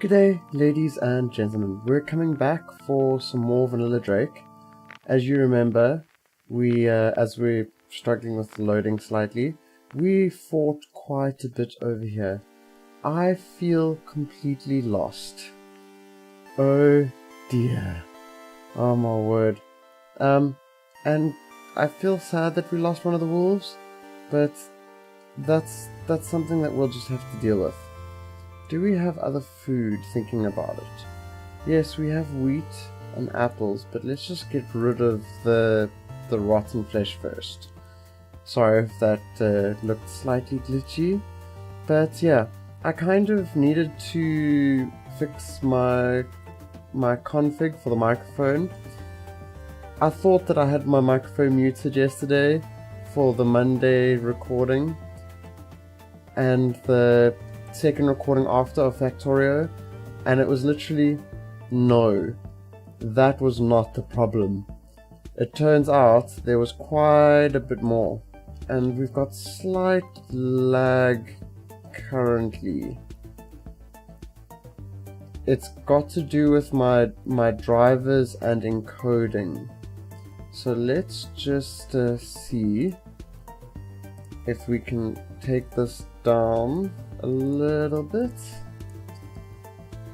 G'day, ladies and gentlemen. We're coming back for some more Vanilla Drake. As you remember, as we're struggling with loading slightly, we fought quite a bit over here. I feel completely lost. Oh dear. Oh my word. And I feel sad that we lost one of the wolves, but that's something that we'll just have to deal with. Do we have other food, thinking about it? Yes, we have wheat and apples, but let's just get rid of the rotten flesh first. Sorry if that looked slightly glitchy, but yeah, I kind of needed to fix my config for the microphone. I thought that I had my microphone muted yesterday for the Monday recording, and the second recording after of Factorio, and it was literally no, that was not the problem. It turns out there was quite a bit more, and we've got slight lag currently. It's got to do with my drivers and encoding. So let's just see if we can take this down a little bit.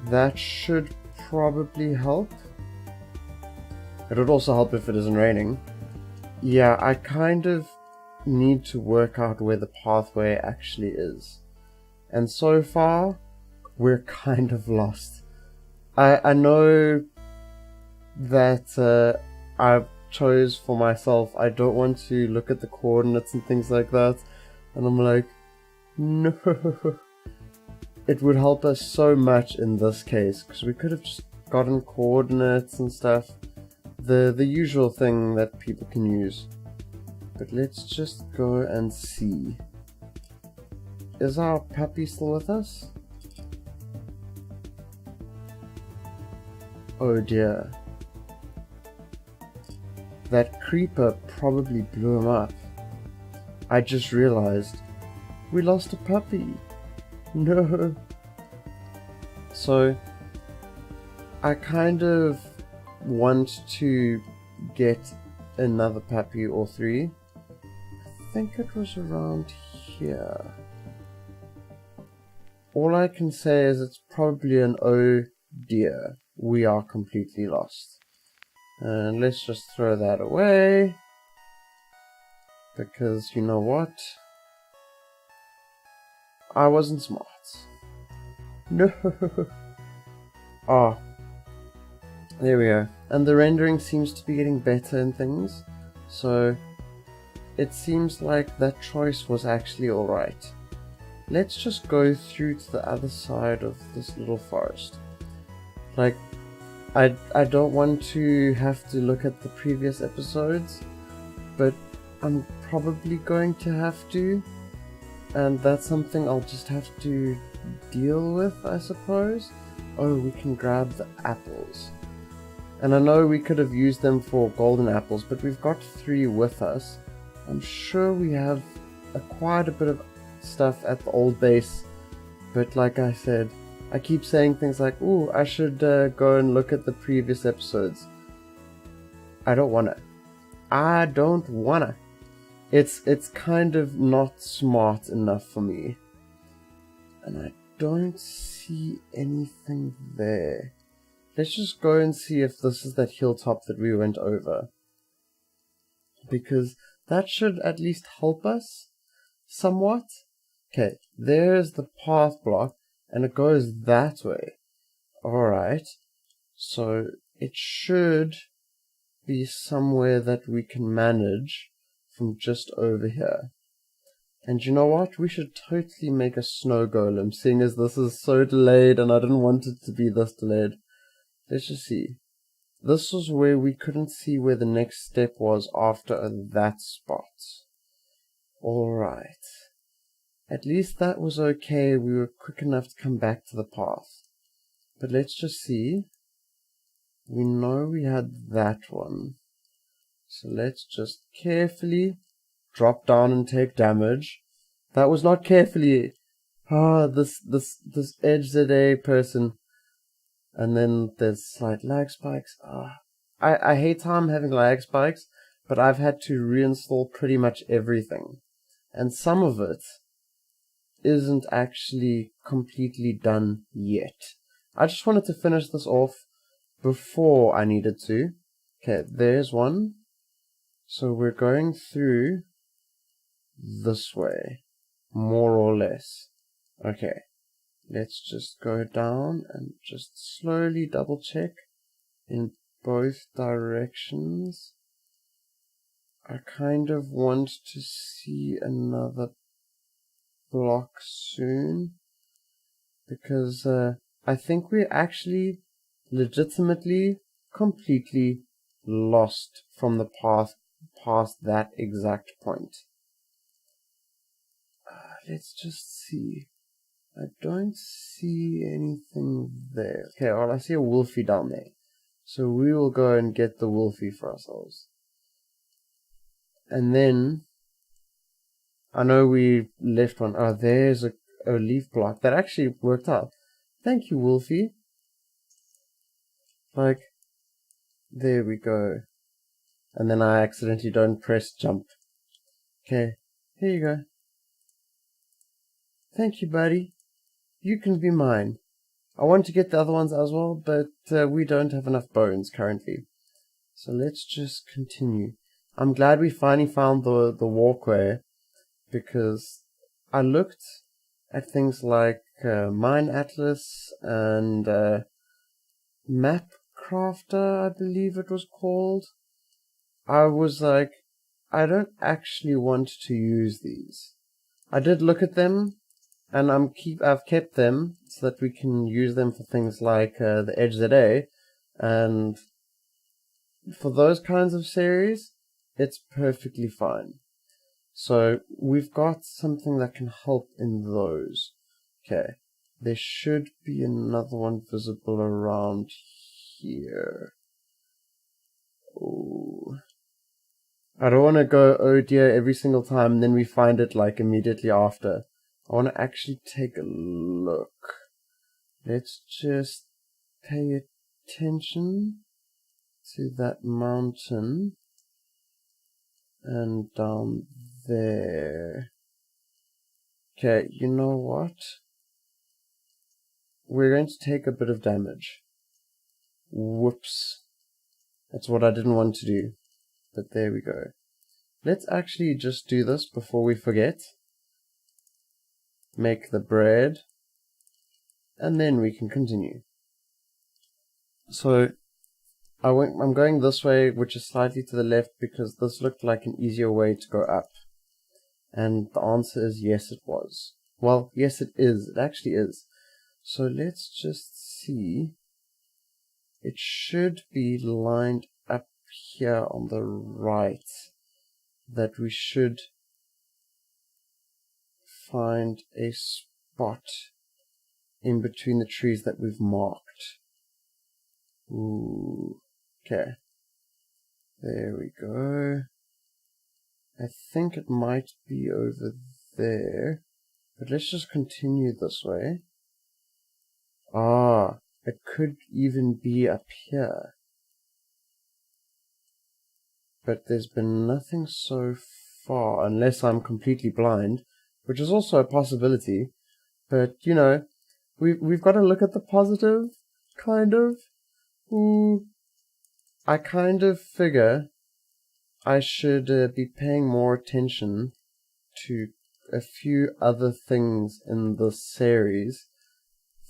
That should probably help. It would also help if it isn't raining. Yeah, I kind of need to work out where the pathway actually is. And so far, we're kind of lost. I know that I've chose for myself, I don't want to look at the coordinates and things like that. And I'm like, no. It would help us so much in this case, because we could have just gotten coordinates and stuff. The usual thing that people can use. But let's just go and see. Is our puppy still with us? Oh dear. That creeper probably blew him up. I just realized we lost a puppy. No. So I kind of want to get another puppy or three. I think it was around here. All I can say is it's probably an oh dear, we are completely lost. And let's just throw that away, because you know what? I wasn't smart. No. Ah, there we go. And the rendering seems to be getting better and things, so it seems like that choice was actually alright. Let's just go through to the other side of this little forest. Like, I don't want to have to look at the previous episodes, but I'm probably going to have to, and that's something I'll just have to deal with, I suppose. Oh, we can grab the apples. And I know we could have used them for golden apples, but we've got 3 with us. I'm sure we have quite a bit of stuff at the old base, but like I said, I keep saying things like, ooh, I should go and look at the previous episodes. I don't wanna. I don't wanna. It's kind of not smart enough for me. And I don't see anything there. Let's just go and see if this is that hilltop that we went over. Because that should at least help us somewhat. Okay, there's the path block, and it goes that way. Alright, so it should be somewhere that we can manage from just over here. And you know what? We should totally make a snow golem, seeing as this is so delayed and I didn't want it to be this delayed. Let's just see. This was where we couldn't see where the next step was after that spot. Alright. At least that was okay, we were quick enough to come back to the path. But let's just see. We know we had that one. So let's just carefully drop down and take damage. That was not carefully. Ah, this Edge ZA person. And then there's slight lag spikes. I hate how I'm having lag spikes, but I've had to reinstall pretty much everything. And some of it isn't actually completely done yet. I just wanted to finish this off before I needed to. Okay, there's one. So we're going through this way, more or less. Okay, let's just go down and just slowly double check in both directions. I kind of want to see another block soon, because I think we're actually legitimately completely lost from the path past that exact point. Let's just see. I don't see anything there. Okay, well, I see a wolfie down there. So we will go and get the wolfie for ourselves. And then, I know we left one. Oh, there's a leaf block. That actually worked out. Thank you, wolfie. Like, there we go. And then I accidentally don't press jump. Okay, here you go. Thank you, buddy. You can be mine. I want to get the other ones as well, but we don't have enough bones currently. So let's just continue. I'm glad we finally found the walkway, because I looked at things like Mine Atlas and Map Crafter, I believe it was called. I was like, I don't actually want to use these. I did look at them, and I've kept them so that we can use them for things like the Edge ZA, and for those kinds of series, it's perfectly fine. So we've got something that can help in those. Okay, there should be another one visible around here. Oh, I don't want to go, oh dear, every single time, and then we find it like immediately after. I want to actually take a look. Let's just pay attention to that mountain and down there. Okay, you know what? We're going to take a bit of damage. Whoops. That's what I didn't want to do. But there we go. Let's actually just do this before we forget. Make the bread. And then we can continue. So, I'm going this way, which is slightly to the left, because this looked like an easier way to go up. And the answer is yes, it was. Well, yes, it is. It actually is. So let's just see. It should be lined up here on the right. That we should find a spot in between the trees that we've marked. Ooh. Okay. There we go. I think it might be over there. But let's just continue this way. Ah, it could even be up here. But there's been nothing so far, unless I'm completely blind, which is also a possibility. But, you know, we've got to look at the positive, kind of. Ooh. I kind of figure I should be paying more attention to a few other things in this series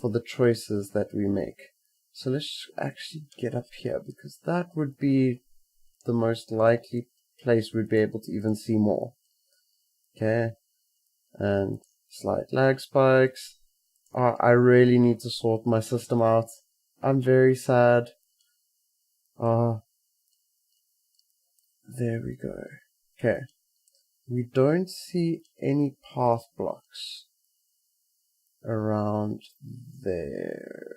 for the choices that we make. So let's actually get up here, because that would be the most likely place we'd be able to even see more. Okay, and slight lag spikes. I really need to sort my system out. I'm very sad. There we go. Okay, we don't see any path blocks around there.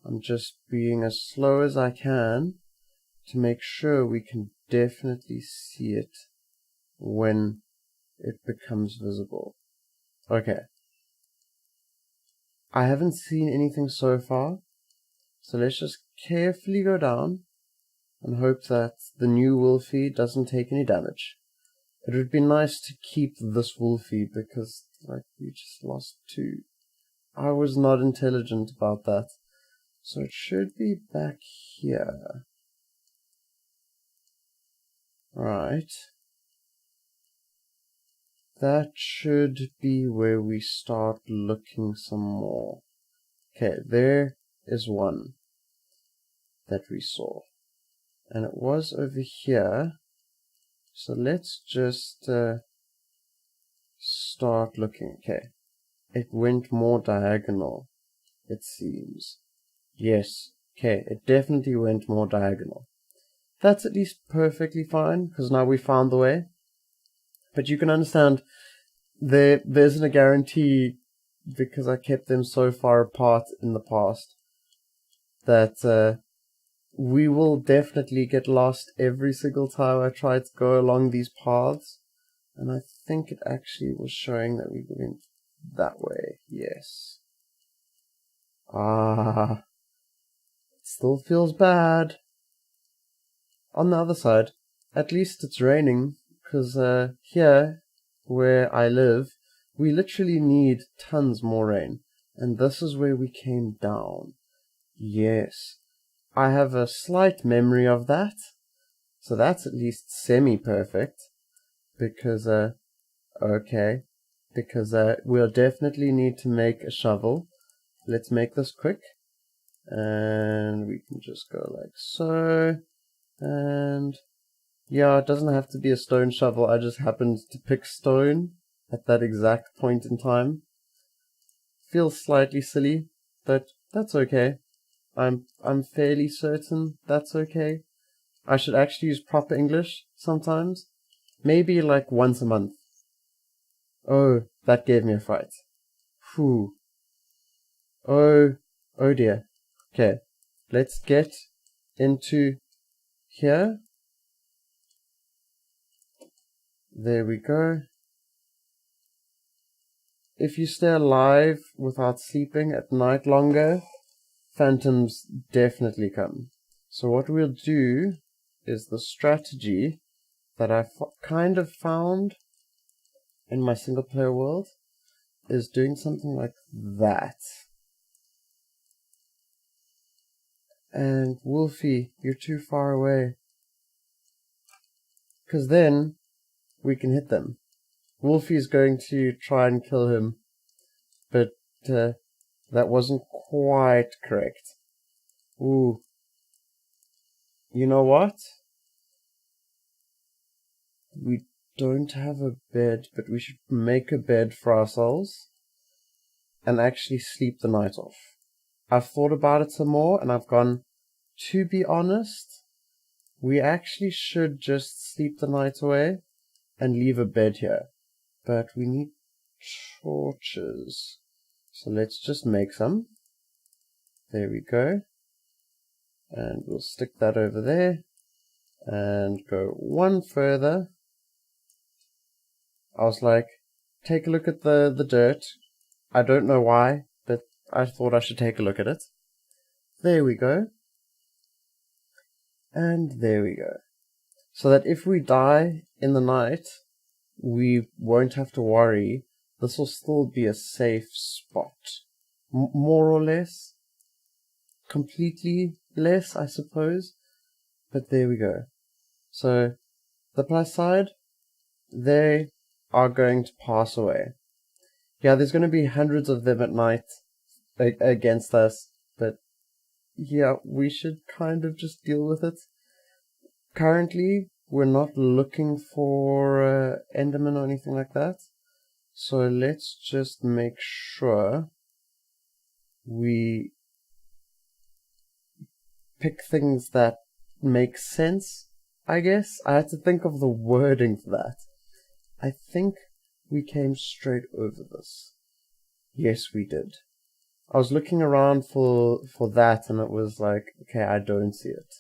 I'm just being as slow as I can to make sure we can definitely see it when it becomes visible. Okay. I haven't seen anything so far, So let's just carefully go down and hope that the new Wolfie doesn't take any damage. It would be nice to keep this Wolfie because, like, we just lost 2. I was not intelligent about that. So it should be back here. Right. That should be where we start looking some more. Okay, there is one that we saw. And it was over here. So let's just start looking. Okay. It went more diagonal, it seems. Yes. Okay, it definitely went more diagonal. That's at least perfectly fine, because now we found the way. But you can understand, there isn't a guarantee, because I kept them so far apart in the past, that we will definitely get lost every single time I try to go along these paths. And I think it actually was showing that we went that way. Yes. Ah. It still feels bad. On the other side, at least it's raining, because here, where I live, we literally need tons more rain. And this is where we came down. Yes. I have a slight memory of that. So that's at least semi-perfect. Because, okay. Because we'll definitely need to make a shovel. Let's make this quick. And we can just go like so. And yeah, it doesn't have to be a stone shovel. I just happened to pick stone at that exact point in time. Feels slightly silly, but that's okay. I'm fairly certain that's okay. I should actually use proper English sometimes. Maybe like once a month. Oh, that gave me a fright. Whew. Oh dear. Okay, let's get into here. There we go. If you stay alive without sleeping at night longer, phantoms definitely come. So what we'll do is the strategy that I kind of found in my single player world is doing something like that. And Wolfie, you're too far away. Because then we can hit them. Wolfie's going to try and kill him, but that wasn't quite correct. Ooh. You know what? We don't have a bed, but we should make a bed for ourselves and actually sleep the night off. I've thought about it some more and I've gone, to be honest, we actually should just sleep the night away and leave a bed here. But we need torches. So let's just make some. There we go. And we'll stick that over there. And go one further. I was like, take a look at the dirt. I don't know why, but I thought I should take a look at it. There we go. And there we go. So that if we die in the night, we won't have to worry. This will still be a safe spot. More or less. Completely less, I suppose. But there we go. So, the plus side, they are going to pass away. Yeah, there's going to be hundreds of them at night against us, but yeah, we should kind of just deal with it. Currently, we're not looking for Enderman or anything like that, so let's just make sure we pick things that make sense, I guess. I had to think of the wording for that. I think we came straight over this. Yes, we did. I was looking around for that and it was like, okay, I don't see it.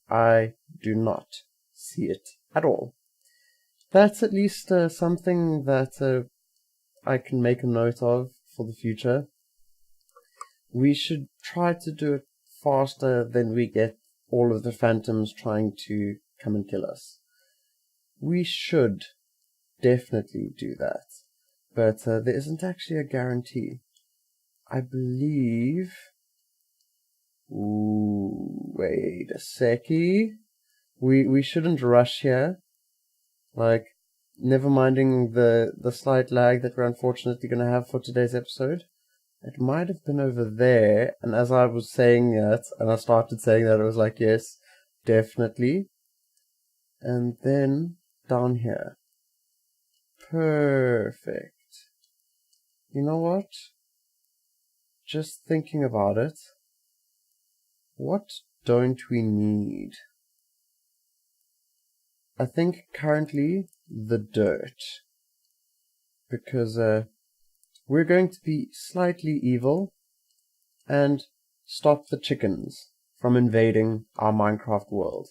I do not see it at all. That's at least something that I can make a note of for the future. We should try to do it faster than we get all of the phantoms trying to come and kill us. We should definitely do that. But there isn't actually a guarantee. I believe... Ooh, wait a seckie. We shouldn't rush here. Like, never minding the slight lag that we're unfortunately going to have for today's episode. It might have been over there, and as I was saying that, and I started saying that, I was like, yes, definitely. And then down here. Perfect. You know what? Just thinking about it, what don't we need? I think currently the dirt. Because we're going to be slightly evil and stop the chickens from invading our Minecraft world.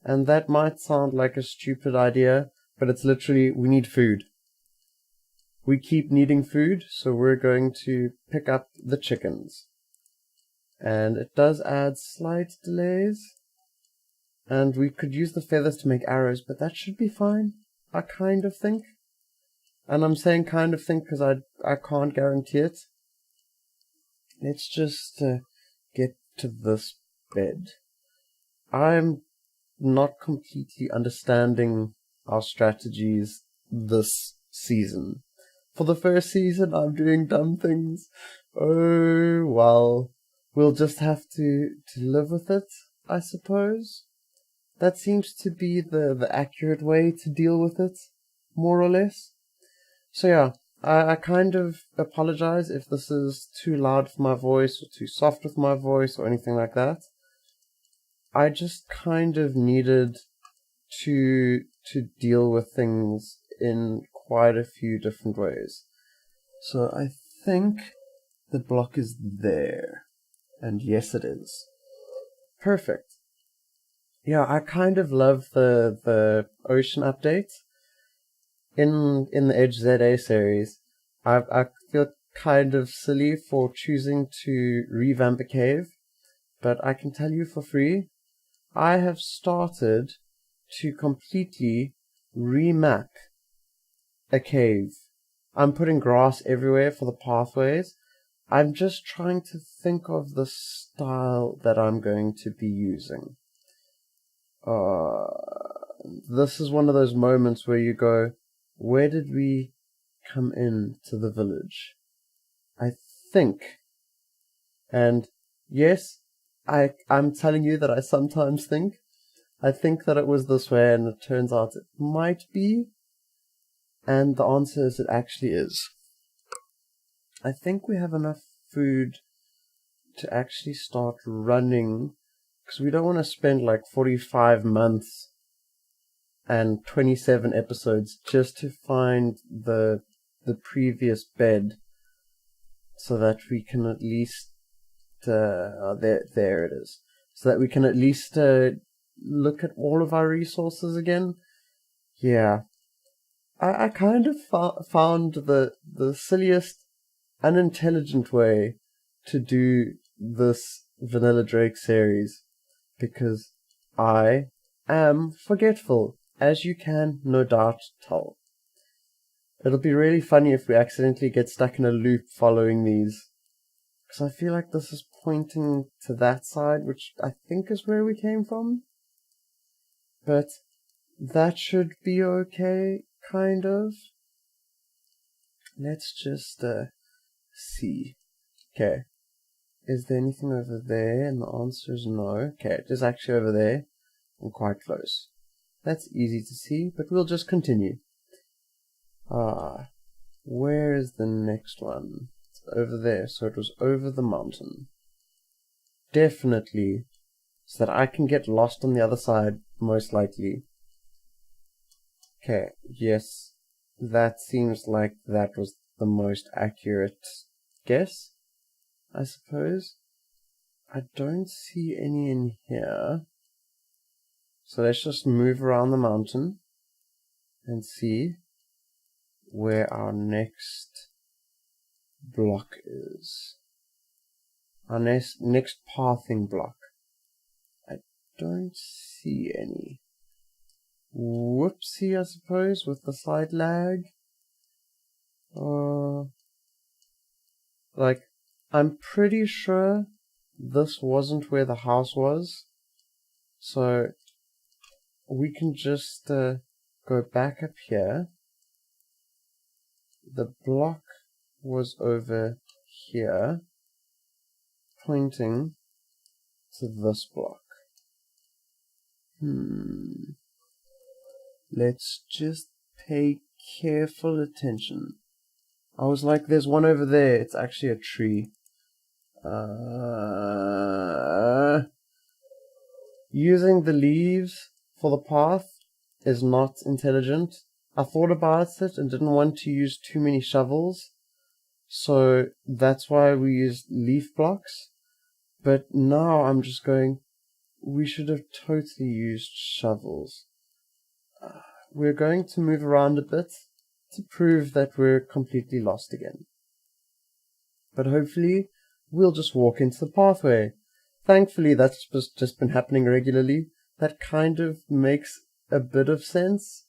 And that might sound like a stupid idea, but it's literally, we need food. We keep needing food, so we're going to pick up the chickens. And it does add slight delays. And we could use the feathers to make arrows, but that should be fine, I kind of think. And I'm saying kind of think because I can't guarantee it. Let's just get to this bed. I'm not completely understanding our strategies this season. For the first season, I'm doing dumb things. Oh, well, we'll just have to live with it, I suppose. That seems to be the accurate way to deal with it, more or less. So yeah, I kind of apologize if this is too loud for my voice or too soft with my voice or anything like that. I just kind of needed to deal with things in quite a few different ways. So I think the block is there. And yes, it is. Perfect. Yeah, I kind of love the ocean update. In the Edge ZA series, I feel kind of silly for choosing to revamp a cave, but I can tell you for free, I have started to completely remap a cave. I'm putting grass everywhere for the pathways. I'm just trying to think of the style that I'm going to be using. This is one of those moments where you go, where did we come in to the village? I think, and yes, I'm telling you that I sometimes think, I think that it was this way, and it turns out it might be, and the answer is it actually is. I think we have enough food to actually start running, because we don't want to spend like 45 months and 27 episodes just to find the previous bed, so that we can at least there it is, so that we can at least look at all of our resources again. Yeah, I kind of found the silliest, unintelligent way to do this Vanilla Drake series, because I am forgetful, as you can no doubt tell. It'll be really funny if we accidentally get stuck in a loop following these, because I feel like this is pointing to that side, which I think is where we came from. But that should be okay, kind of. Let's just see. Okay. Is there anything over there? And the answer is no. Okay, it is actually over there and quite close. That's easy to see, but we'll just continue. Where is the next one? It's over there, so it was over the mountain. Definitely, so that I can get lost on the other side, most likely. Okay, yes, that seems like that was the most accurate guess, I suppose. I don't see any in here. So let's just move around the mountain and see where our next block is. our next pathing block. I don't see any. Whoopsie, I suppose, with the slight lag. Like, I'm pretty sure this wasn't where the house was. So, we can just go back up here. The block was over here, pointing to this block. Let's just pay careful attention. I was like, there's one over there. It's actually a tree. Using the leaves for the path is not intelligent. I thought about it and didn't want to use too many shovels. So that's why we used leaf blocks. But now I'm just going, we should have totally used shovels. We're going to move around a bit to prove that we're completely lost again. But hopefully, we'll just walk into the pathway. Thankfully, that's just been happening regularly. That kind of makes a bit of sense.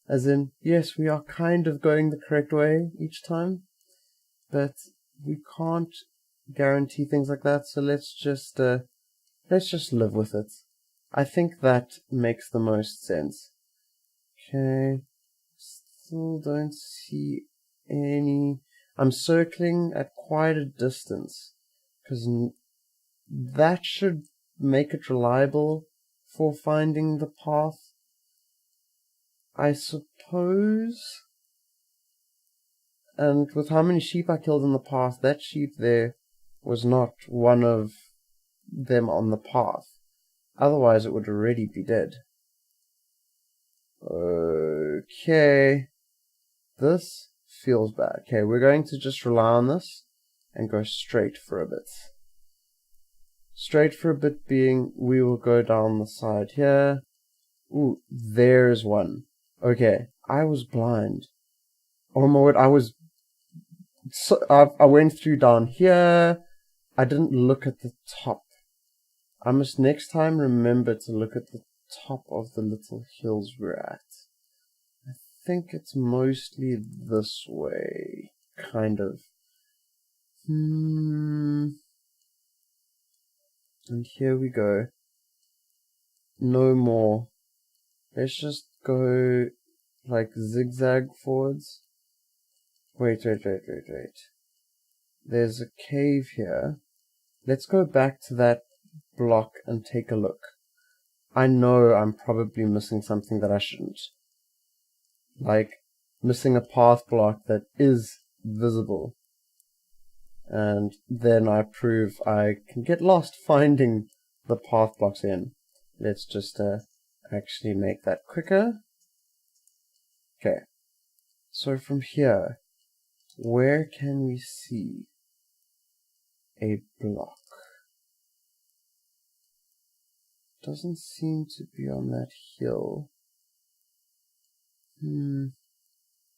As in, yes, we are kind of going the correct way each time. But we can't guarantee things like that, so let's just live with it. I think that makes the most sense. Okay, still don't see any. I'm circling at quite a distance, because that should make it reliable for finding the path, I suppose. And with how many sheep I killed in the past, that sheep there was not one of them on the path. Otherwise it would already be dead. Okay. This feels bad. Okay, we're going to just rely on this and go straight for a bit. Straight for a bit being, we will go down the side here. Ooh, there's one. Okay, I was blind. Oh my word, I went through down here. I didn't look at the top. I must next time remember to look at the top of the little hills we're at. I think it's mostly this way, kind of. And here we go. No more. Let's just go like zigzag forwards. Wait. There's a cave here. Let's go back to that block and take a look. I know I'm probably missing something that I shouldn't. Like missing a path block that is visible. And then I prove I can get lost finding the path blocks in. Let's just actually make that quicker. Okay. So from here, where can we see a block? Doesn't seem to be on that hill.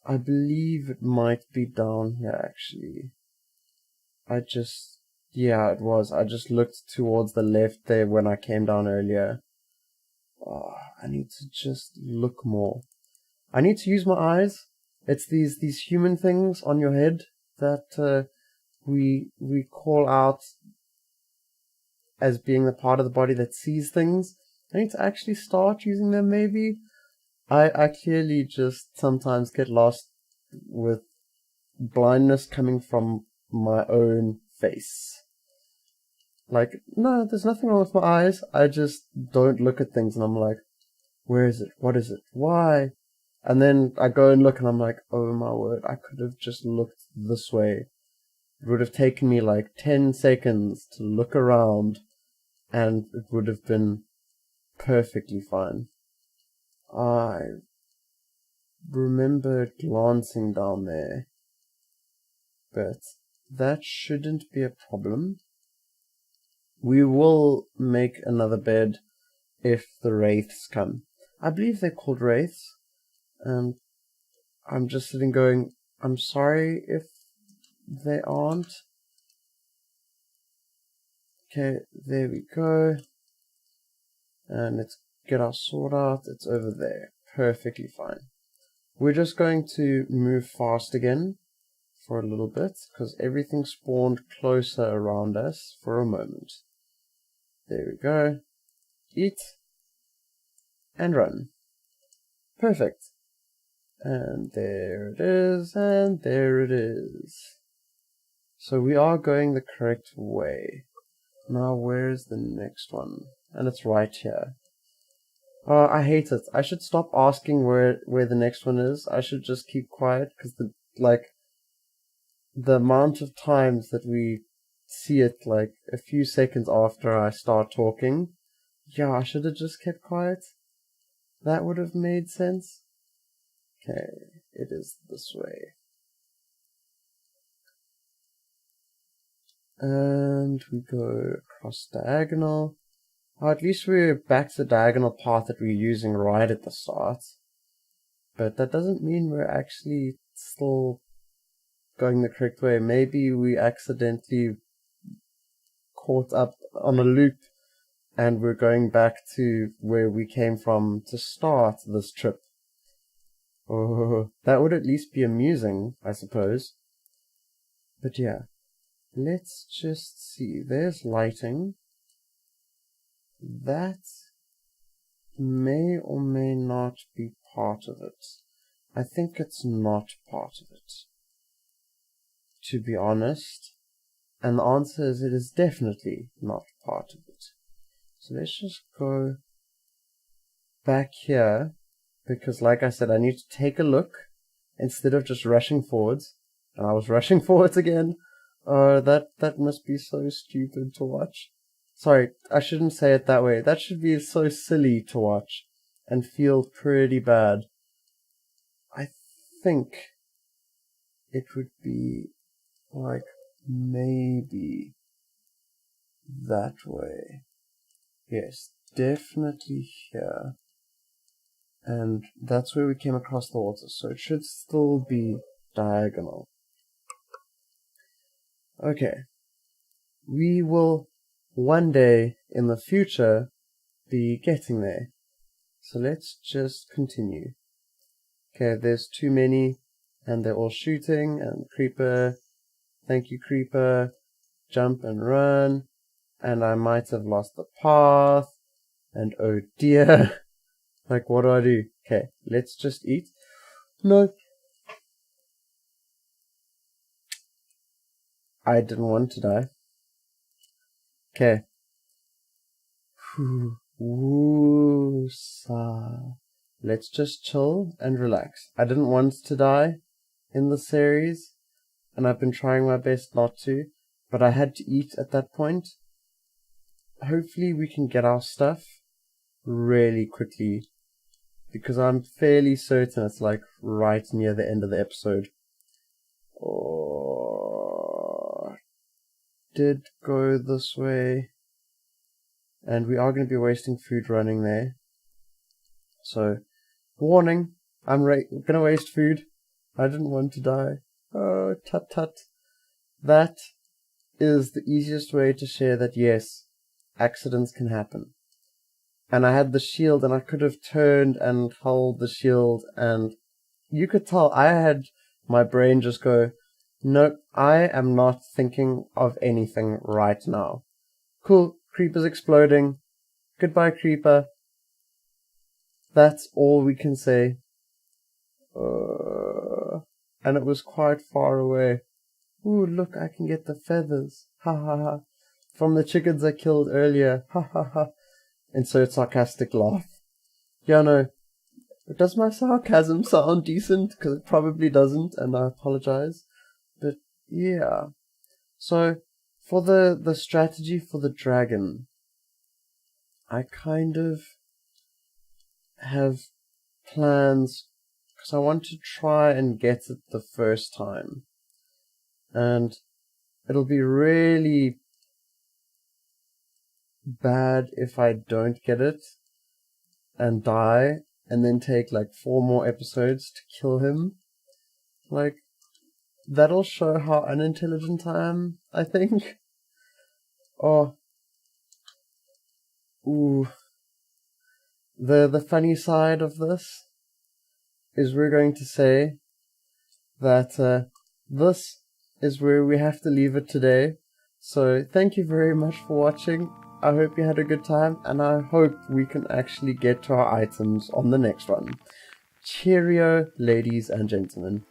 I believe it might be down here actually. Yeah, it was. I just looked towards the left there when I came down earlier. Oh, I need to just look more. I need to use my eyes. It's these human things on your head that we call out as being the part of the body that sees things. I need to actually start using them maybe. I clearly just sometimes get lost with blindness coming from my own face. Like, no, there's nothing wrong with my eyes. I just don't look at things and I'm like, where is it? What is it? Why? And then I go and look and I'm like, oh my word, I could have just looked this way. It would have taken me like 10 seconds to look around and it would have been perfectly fine. I remember glancing down there, but that shouldn't be a problem. We will make another bed if the wraiths come. I believe they're called wraiths. I'm just sitting going, I'm sorry if they aren't. Okay, there we go. And let's get our sword out. It's over there. Perfectly fine. We're just going to move fast again for a little bit, because everything spawned closer around us for a moment. There we go. Eat. And run. Perfect. And there it is, and there it is. So we are going the correct way. Now where's the next one? And it's right here. Oh, I hate it. I should stop asking where the next one is. I should just keep quiet, because the amount of times that we see it like a few seconds after I start talking. Yeah, I should have just kept quiet. That would have made sense. Okay, it is this way. And we go across diagonal. Oh, at least we're back to the diagonal path that we were using right at the start. But that doesn't mean we're actually still going the correct way. Maybe we accidentally caught up on a loop and we're going back to where we came from to start this trip. Oh, that would at least be amusing, I suppose. But yeah, let's just see. There's lighting. That may or may not be part of it. I think it's not part of it, to be honest. And the answer is it is definitely not part of it. So let's just go back here, because like I said, I need to take a look instead of just rushing forwards. And I was rushing forwards again. That must be so stupid to watch. Sorry, I shouldn't say it that way. That should be so silly to watch and feel pretty bad. I think it would be like maybe that way. Yes, definitely here. And that's where we came across the water, so it should still be diagonal. Okay. We will one day in the future be getting there. So let's just continue. Okay, there's too many, and they're all shooting, and creeper, thank you creeper, jump and run, and I might have lost the path, and oh dear, like what do? Okay, let's just eat. No. I didn't want to die. Okay. Let's just chill and relax. I didn't want to die in the series, and I've been trying my best not to, but I had to eat at that point. Hopefully we can get our stuff really quickly, because I'm fairly certain it's like right near the end of the episode. Oh, did go this way. And we are going to be wasting food running there. So, warning, I'm going to waste food. I didn't want to die. Oh, tut tut. That is the easiest way to share that yes, accidents can happen. And I had the shield and I could have turned and held the shield, and you could tell I had my brain just go, nope, I am not thinking of anything right now. Cool. Creeper's exploding. Goodbye, creeper. That's all we can say. And it was quite far away. Ooh, look, I can get the feathers. Ha ha ha. From the chickens I killed earlier. Ha ha ha. Insert sarcastic laugh. Yeah, no. Does my sarcasm sound decent? Because it probably doesn't, and I apologize. But, yeah. So, for the strategy for the dragon, I kind of have plans, because I want to try and get it the first time. And it'll be really bad if I don't get it and die, and then take like 4 more episodes to kill him. Like, that'll show how unintelligent I am, I think. Oh, ooh, the funny side of this is we're going to say that this is where we have to leave it today. So thank you very much for watching. I hope you had a good time, and I hope we can actually get to our items on the next one. Cheerio, ladies and gentlemen.